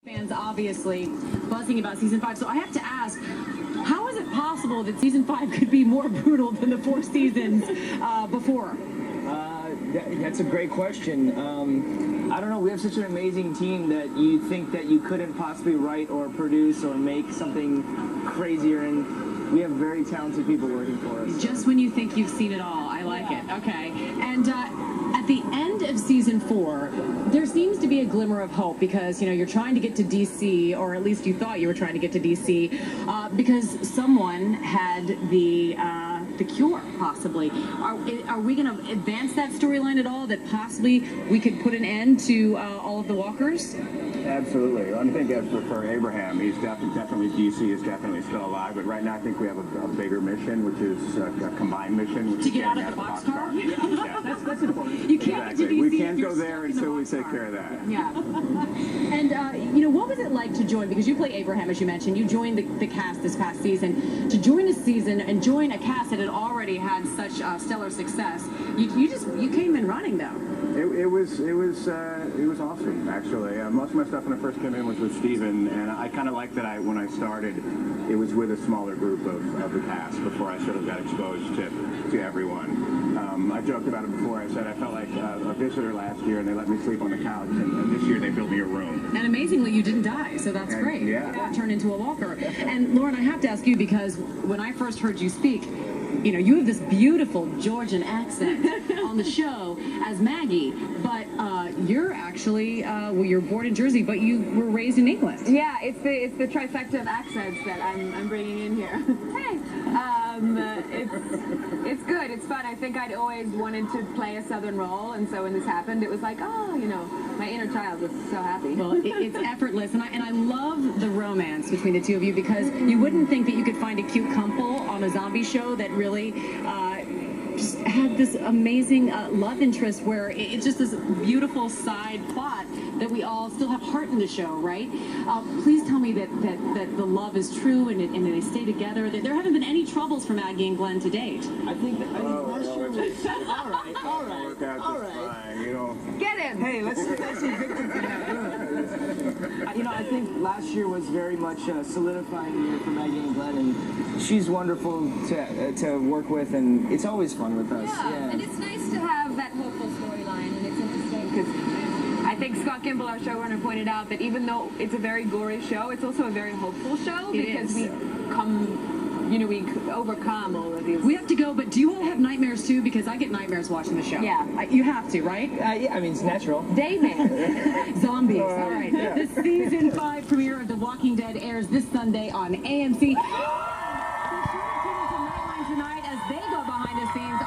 Fans obviously buzzing about season 5, so I have to ask, how is it possible that season 5 could be more brutal than the 4 seasons before? That's a great question. I don't know. We have such an amazing team that you think that you couldn't possibly write or produce or make something crazier, and we have very talented people working for us. Just when you think you've seen it all. I like it. Okay. And at the end of season 4, there seems to be a glimmer of hope because, you know, you're trying to get to D.C., or at least you thought you were trying to get to D.C., because someone had the cure, possibly. Are we going to advance that storyline at all, that possibly we could put an end to all of the walkers? Absolutely. I think as for Abraham, he's definitely DC is definitely still alive. But right now, I think we have a bigger mission, which is a combined mission, which to is get out of the boxcar. Yeah, that's important. You can't exactly. get to DC. We can't go there until we take care of that. Yeah. And you know, what was it like to join? Because you play Abraham, as you mentioned. You joined the cast this past season. To join a season and join a cast that had already had such stellar success, you came in running though. It was awesome, actually. Most of my stuff when I first came in was with Steven, and I kind of liked that when I started, it was with a smaller group of the cast before I sort of got exposed to everyone. I joked about it before. I said I felt like a visitor last year, and they let me sleep on the couch, and this year they built me a room. And amazingly, you didn't die, so that's great. Yeah. Turned into a walker. And Lauren, I have to ask you, because when I first heard you speak, you know, you have this beautiful Georgian accent on the show as Maggie, but you're actually, well, you're born in Jersey, but you were raised in England. Yeah, it's the trifecta of accents that I'm bringing in here. Hey, it's good. It's fun. I think I'd always wanted to play a Southern role, and so when this happened, it was like, oh, you know, my inner child was so happy. Well, it's effortless, and I love the romance between the two of you, because you wouldn't think that you could find a cute couple on a zombie show that really just had this amazing love interest, where it's just this beautiful side plot that we all still have heart in the show, right? Please tell me that the love is true and they stay together. That there haven't been any troubles for Maggie and Glenn to date. I think last year was all right. You know. Get him! Hey, let's evict him for that. You know, I think last year was very much a solidifying year for Maggie and Glenn, and she's wonderful to work with, and it's always fun with us. Yeah, and it's nice to have that hopeful storyline, and it's interesting because I think Scott Kimball, our showrunner, pointed out that even though it's a very gory show, it's also a very hopeful show, because we overcome all of these. We have to go, but do you all have nightmares too? Because I get nightmares watching the show. Yeah. You have to, right? Yeah, I mean, it's natural. Daymare. Zombies. All right. The season 5 premiere of The Walking Dead airs this Sunday on AMC. Be sure to tune into Nightline tonight as they go behind the scenes.